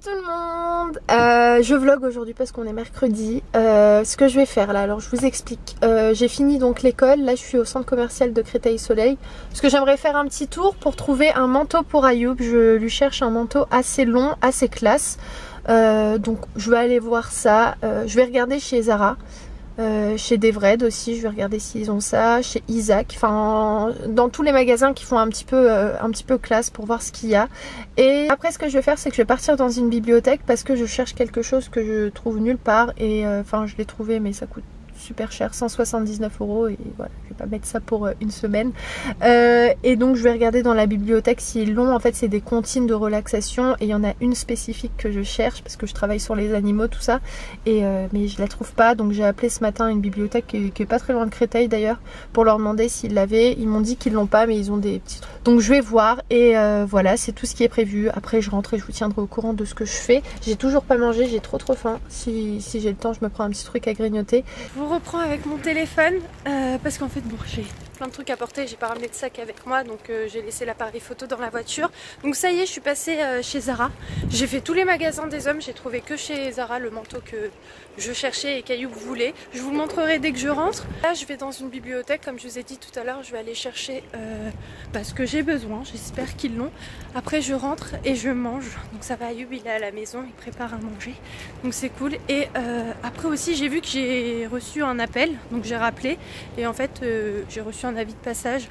tout le monde, je vlog aujourd'hui parce qu'on est mercredi. Ce que je vais faire là, alors je vous explique. J'ai fini donc l'école, là je suis au centre commercial de Créteil-Soleil. Parce que j'aimerais faire un petit tour pour trouver un manteau pour Ayoub. Je lui cherche un manteau assez long, assez classe. Donc je vais aller voir ça. Je vais regarder chez Zara. Chez Devred aussi, je vais regarder s'ils ont ça, chez Isaac, enfin dans tous les magasins qui font un petit peu classe pour voir ce qu'il y a. Et après ce que je vais faire, c'est que je vais partir dans une bibliothèque parce que je cherche quelque chose que je trouve nulle part et enfin je l'ai trouvé mais ça coûte super cher, 179 € et voilà, je vais pas mettre ça pour une semaine. Et donc je vais regarder dans la bibliothèque s'ils l'ont. En fait c'est des comptines de relaxation et il y en a une spécifique que je cherche parce que je travaille sur les animaux tout ça et mais je la trouve pas, donc j'ai appelé ce matin une bibliothèque qui est pas très loin de Créteil d'ailleurs pour leur demander s'ils l'avaient. Ils m'ont dit qu'ils l'ont pas mais ils ont des petits trucs, donc je vais voir et voilà, c'est tout ce qui est prévu. Après je rentre et je vous tiendrai au courant de ce que je fais. J'ai toujours pas mangé, j'ai trop faim. Si j'ai le temps je me prends un petit truc à grignoter. Je vous reprends avec mon téléphone parce qu'en fait bon j'ai plein de trucs à porter, j'ai pas ramené de sac avec moi donc j'ai laissé l'appareil photo dans la voiture. Donc ça y est, je suis passée chez Zara. J'ai fait tous les magasins des hommes, j'ai trouvé que chez Zara le manteau que je cherchais et qu'Ayoub voulait. Je vous le montrerai dès que je rentre. Là je vais dans une bibliothèque, comme je vous ai dit tout à l'heure, je vais aller chercher ce que j'ai besoin, j'espère qu'ils l'ont. Après je rentre et je mange, donc ça va, Ayoub il est à la maison, il prépare à manger, donc c'est cool. Et après aussi j'ai vu que j'ai reçu un appel, donc j'ai rappelé et en fait j'ai reçu un avis de passage,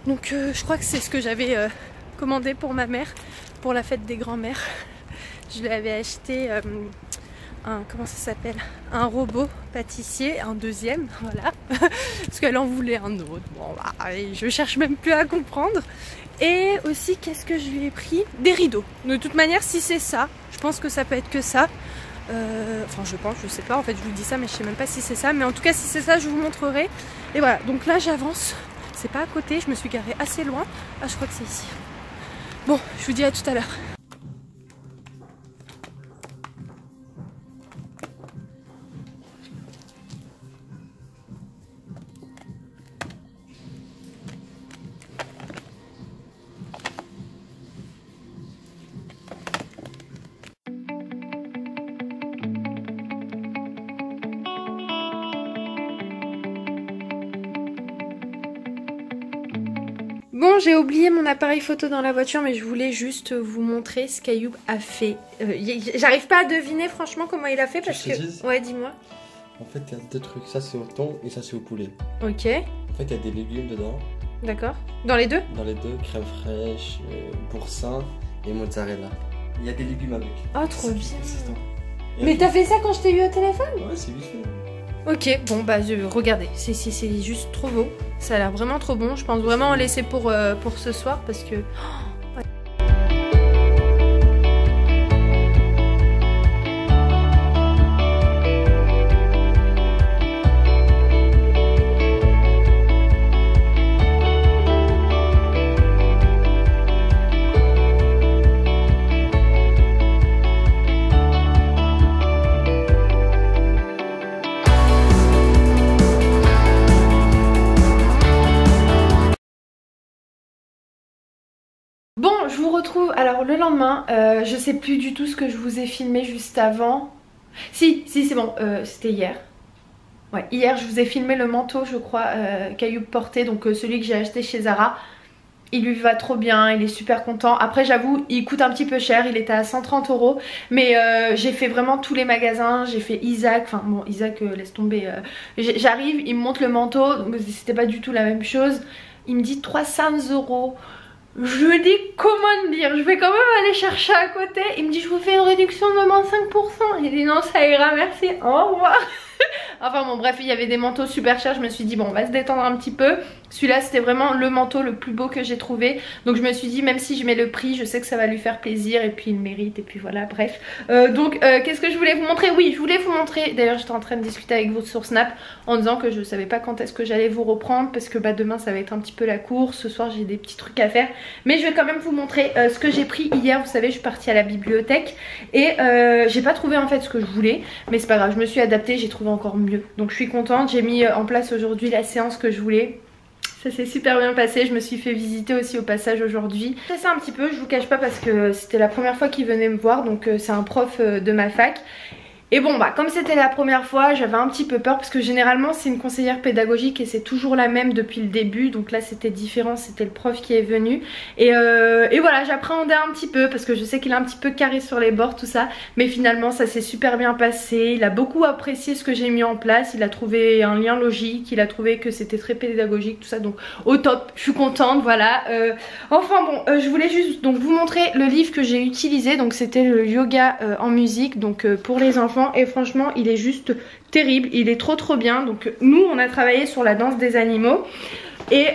donc je crois que c'est ce que j'avais commandé pour ma mère pour la fête des grands-mères. Je lui avais acheté comment ça s'appelle, un robot pâtissier, un deuxième, voilà, parce qu'elle en voulait un autre. Bon bah, je cherche même plus à comprendre. Et aussi qu'est-ce que je lui ai pris, des rideaux. De toute manière si c'est ça, je pense que ça peut être que ça. Enfin je sais pas, en fait je vous dis ça mais je sais même pas si c'est ça, mais en tout cas si c'est ça je vous montrerai. Et voilà, donc là j'avance, c'est pas à côté, je me suis garée assez loin. Ah je crois que c'est ici. Bon, je vous dis à tout à l'heure. Bon, j'ai oublié mon appareil photo dans la voiture, mais je voulais juste vous montrer ce qu'Ayoub a fait. J'arrive pas à deviner franchement comment il a fait parce que... Ouais, dis-moi. En fait, il y a deux trucs. Ça, c'est au thon et ça, c'est au poulet. Ok. En fait, il y a des légumes dedans. D'accord. Dans les deux? Dans les deux, crème fraîche, boursin et mozzarella. Il y a des légumes avec. Oh, trop bien. Mais t'as fait ça quand je t'ai eu au téléphone? Ouais, c'est vite fait. Ok, bon bah regardez, c'est juste trop beau. Ça a l'air vraiment trop bon. Je pense vraiment en laisser pour ce soir parce que... Bon, je vous retrouve alors le lendemain, je sais plus du tout ce que je vous ai filmé juste avant. Si c'est bon, c'était hier. Ouais, hier je vous ai filmé le manteau je crois qu'Ayoub portait, donc celui que j'ai acheté chez Zara. Il lui va trop bien, il est super content. Après j'avoue il coûte un petit peu cher, il était à 130 €. Mais j'ai fait vraiment tous les magasins, j'ai fait Isaac, enfin bon Isaac laisse tomber. J'arrive, il me montre le manteau, donc c'était pas du tout la même chose. Il me dit 300 €. Je lui dis comment dire, je vais quand même aller chercher à côté. Il me dit je vous fais une réduction de moins 5%. Il dit non ça ira merci, au revoir. Enfin bon bref, il y avait des manteaux super chers. Je me suis dit bon on va se détendre un petit peu. Celui-là c'était vraiment le manteau le plus beau que j'ai trouvé. Donc je me suis dit même si je mets le prix, je sais que ça va lui faire plaisir. Et puis il mérite et puis voilà bref. Qu'est-ce que je voulais vous montrer? Oui je voulais vous montrer, d'ailleurs j'étais en train de discuter avec vous sur Snap en disant que je savais pas quand est-ce que j'allais vous reprendre. Parce que bah demain ça va être un petit peu la course. Ce soir j'ai des petits trucs à faire. Mais je vais quand même vous montrer ce que j'ai pris hier. Vous savez je suis partie à la bibliothèque. Et j'ai pas trouvé en fait ce que je voulais. Mais c'est pas grave, je me suis adaptée, j'ai trouvé encore mieux. Donc je suis contente, j'ai mis en place aujourd'hui la séance que je voulais. Ça s'est super bien passé, je me suis fait visiter aussi au passage aujourd'hui. C'est ça un petit peu, je vous cache pas parce que c'était la première fois qu'il venait me voir, donc c'est un prof de ma fac. Et bon bah comme c'était la première fois j'avais un petit peu peur parce que généralement c'est une conseillère pédagogique et c'est toujours la même depuis le début, donc là c'était différent, c'était le prof qui est venu et voilà, j'appréhendais un petit peu parce que je sais qu'il est un petit peu carré sur les bords tout ça, mais finalement ça s'est super bien passé. Il a beaucoup apprécié ce que j'ai mis en place, il a trouvé un lien logique, il a trouvé que c'était très pédagogique tout ça, donc au top, je suis contente, voilà. Enfin bon, je voulais juste donc vous montrer le livre que j'ai utilisé, donc c'était le yoga en musique, donc pour les enfants. Et franchement il est juste terrible, il est trop bien. Donc nous on a travaillé sur la danse des animaux et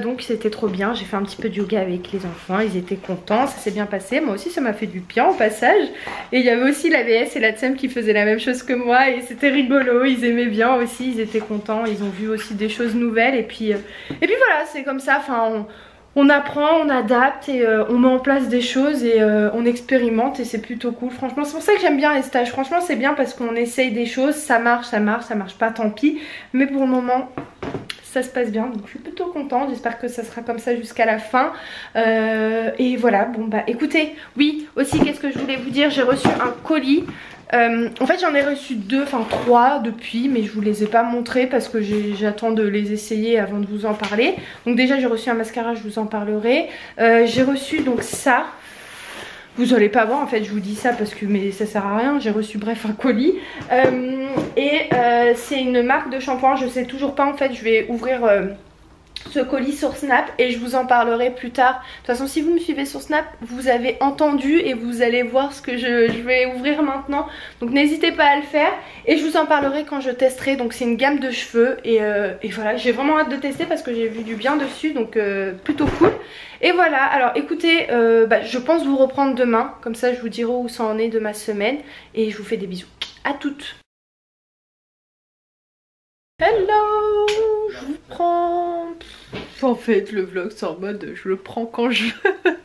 donc c'était trop bien. J'ai fait un petit peu de yoga avec les enfants, ils étaient contents, ça s'est bien passé. Moi aussi ça m'a fait du bien au passage. Et il y avait aussi la VS et la TSEM qui faisaient la même chose que moi et c'était rigolo, ils aimaient bien aussi, ils étaient contents, ils ont vu aussi des choses nouvelles. Et puis voilà, c'est comme ça, enfin on apprend, on adapte et on met en place des choses et on expérimente et c'est plutôt cool. Franchement c'est pour ça que j'aime bien les stages. Franchement c'est bien parce qu'on essaye des choses, ça marche pas, tant pis. Mais pour le moment ça se passe bien, donc je suis plutôt contente. J'espère que ça sera comme ça jusqu'à la fin. Et voilà, bon bah écoutez, oui aussi qu'est-ce que je voulais vous dire, j'ai reçu un colis. En fait j'en ai reçu 2, enfin 3 depuis, mais je vous les ai pas montrés parce que j'attends de les essayer avant de vous en parler. Donc déjà j'ai reçu un mascara, je vous en parlerai. J'ai reçu donc ça. Vous allez pas voir en fait, je vous dis ça parce que mais ça sert à rien. J'ai reçu bref un colis c'est une marque de shampoing. Je sais toujours pas en fait, je vais ouvrir ce colis sur Snap et je vous en parlerai plus tard. De toute façon si vous me suivez sur Snap vous avez entendu et vous allez voir ce que je vais ouvrir maintenant, donc n'hésitez pas à le faire et je vous en parlerai quand je testerai. Donc c'est une gamme de cheveux et voilà, j'ai vraiment hâte de tester parce que j'ai vu du bien dessus, donc plutôt cool. Et voilà, alors écoutez, je pense vous reprendre demain, comme ça je vous dirai où ça en est de ma semaine et je vous fais des bisous. À toutes. Hello, je vous prends. En fait le vlog c'est en mode je le prends quand je veux.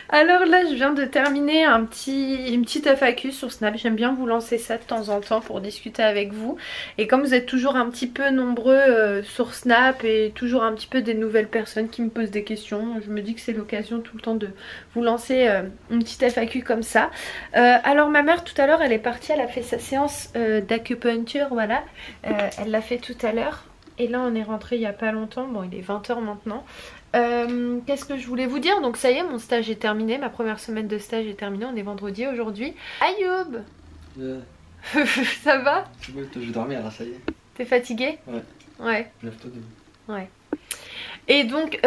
Alors là je viens de terminer une petite FAQ sur Snap. J'aime bien vous lancer ça de temps en temps pour discuter avec vous. Et comme vous êtes toujours un petit peu nombreux sur Snap et toujours un petit peu des nouvelles personnes qui me posent des questions, je me dis que c'est l'occasion tout le temps de vous lancer une petite FAQ comme ça. Alors ma mère tout à l'heure elle est partie, elle a fait sa séance d'acupuncture, voilà. Elle l'a fait tout à l'heure. Et là on est rentré il y a pas longtemps, bon il est 20 h maintenant. Qu'est-ce que je voulais vous dire? Donc ça y est, mon stage est terminé, ma première semaine de stage est terminée, on est vendredi aujourd'hui. Ayoub ça va? Je vais dormir là, ça y est. T'es fatigué? Ouais. Ouais. Lève-toi debout. Ouais. Et donc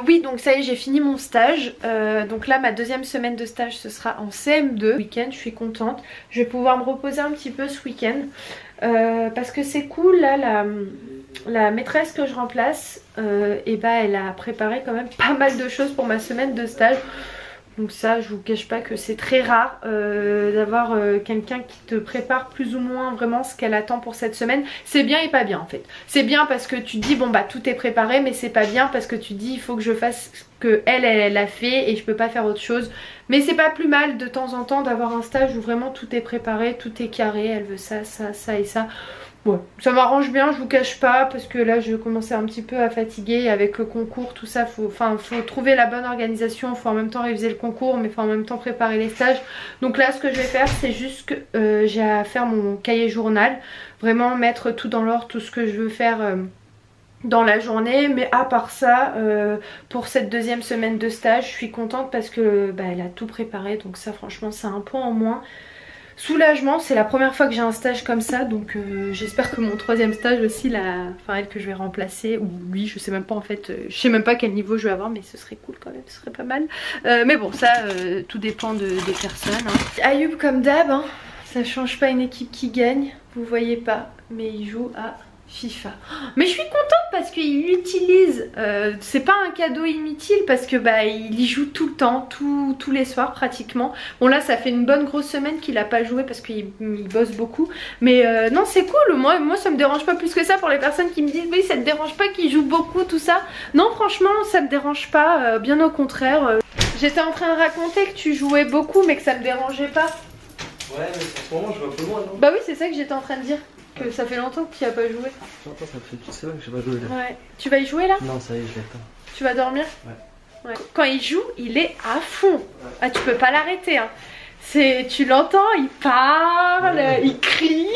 oui, donc ça y est, j'ai fini mon stage. Donc là ma deuxième semaine de stage ce sera en CM2 week-end, je suis contente. Je vais pouvoir me reposer un petit peu ce week-end parce que c'est cool là, la maîtresse que je remplace elle a préparé quand même pas mal de choses pour ma semaine de stage. Donc ça je vous cache pas que c'est très rare d'avoir quelqu'un qui te prépare plus ou moins vraiment ce qu'elle attend pour cette semaine. C'est bien et pas bien en fait. C'est bien parce que tu te dis bon bah tout est préparé, mais c'est pas bien parce que tu te dis il faut que je fasse ce que elle a fait et je peux pas faire autre chose. Mais c'est pas plus mal de temps en temps d'avoir un stage où vraiment tout est préparé, tout est carré, elle veut ça, ça, ça et ça. Ouais, ça m'arrange bien, je vous cache pas, parce que là je commençais un petit peu à fatiguer avec le concours, tout ça, faut trouver la bonne organisation, faut en même temps réviser le concours, mais faut en même temps préparer les stages. Donc là ce que je vais faire c'est juste que j'ai à faire mon cahier journal, vraiment mettre tout dans l'ordre, tout ce que je veux faire dans la journée. Mais à part ça, pour cette deuxième semaine de stage, je suis contente parce que elle a tout préparé, donc ça franchement c'est un point en moins. Soulagement, c'est la première fois que j'ai un stage comme ça, donc j'espère que mon troisième stage aussi, elle que je vais remplacer, ou lui, je sais même pas en fait, je sais même pas quel niveau je vais avoir, mais ce serait cool quand même, ce serait pas mal. Mais bon, ça, tout dépend des personnes. Hein. Ayoub comme d'hab, hein, ça change pas une équipe qui gagne, vous voyez pas, mais il joue à FIFA. Mais je suis contente parce qu'il l'utilise, c'est pas un cadeau inutile parce que il y joue tout le temps, tous les soirs pratiquement. Bon là ça fait une bonne grosse semaine qu'il a pas joué parce qu'il bosse beaucoup, mais non c'est cool, moi ça me dérange pas plus que ça. Pour les personnes qui me disent oui ça te dérange pas qu'il joue beaucoup tout ça, non franchement ça me dérange pas, bien au contraire. J'étais en train de raconter que tu jouais beaucoup mais que ça me dérangeait pas. Ouais mais en ce moment je vais un peu loin non? Bah oui c'est ça que j'étais en train de dire. Que ça fait longtemps que tu n'y as pas joué. J'entends, ça fait toute semaine que j'ai pas joué là. Ouais. Tu vas y jouer là? Non, ça y est, je l'éteins. Tu vas dormir? Ouais. Quand il joue, il est à fond. Ah, tu peux pas l'arrêter. Hein. Tu l'entends, il parle, il crie.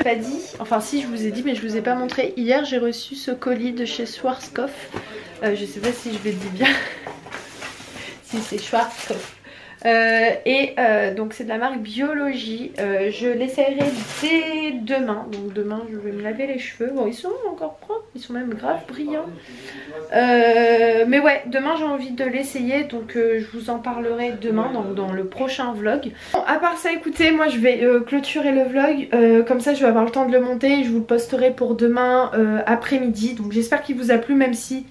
Pas dit, enfin si je vous ai dit mais je vous ai pas montré. Hier j'ai reçu ce colis de chez Schwarzkopf. Je sais pas si je le dis bien. Si c'est Schwarzkopf. Donc c'est de la marque Biologie. Je l'essayerai dès demain. Donc demain je vais me laver les cheveux. Bon ils sont encore propres, ils sont même grave brillants. Mais ouais, demain j'ai envie de l'essayer. Donc je vous en parlerai demain dans le prochain vlog. Bon, à part ça écoutez, moi je vais clôturer le vlog. Comme ça je vais avoir le temps de le monter et je vous le posterai pour demain après-midi. Donc j'espère qu'il vous a plu même si...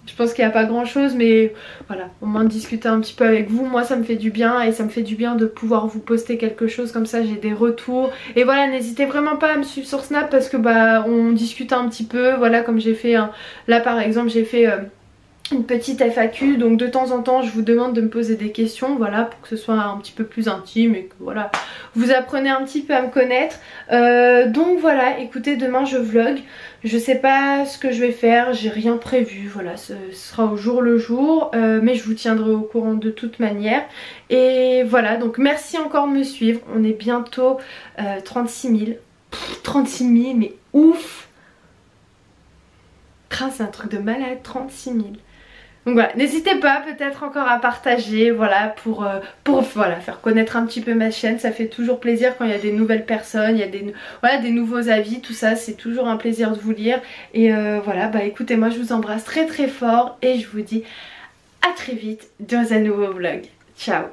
Je pense qu'il n'y a pas grand chose mais voilà, au moins de discuter un petit peu avec vous, moi ça me fait du bien et ça me fait du bien de pouvoir vous poster quelque chose comme ça, j'ai des retours. Et voilà, n'hésitez vraiment pas à me suivre sur Snap parce que bah on discute un petit peu, voilà comme j'ai fait, là par exemple j'ai fait... une petite FAQ, donc de temps en temps je vous demande de me poser des questions, voilà, pour que ce soit un petit peu plus intime et que voilà, vous apprenez un petit peu à me connaître. Donc voilà, écoutez, demain je vlog, je sais pas ce que je vais faire, j'ai rien prévu, voilà, ce sera au jour le jour, mais je vous tiendrai au courant de toute manière. Et voilà, donc merci encore de me suivre, on est bientôt 36 000, 36 000, mais ouf! C'est un truc de malade, 36 000. Donc voilà, n'hésitez pas peut-être encore à partager, voilà, pour voilà, faire connaître un petit peu ma chaîne. Ça fait toujours plaisir quand il y a des nouvelles personnes, il y a voilà, des nouveaux avis, tout ça, c'est toujours un plaisir de vous lire. Et voilà, bah écoutez, moi je vous embrasse très très fort et je vous dis à très vite dans un nouveau vlog. Ciao!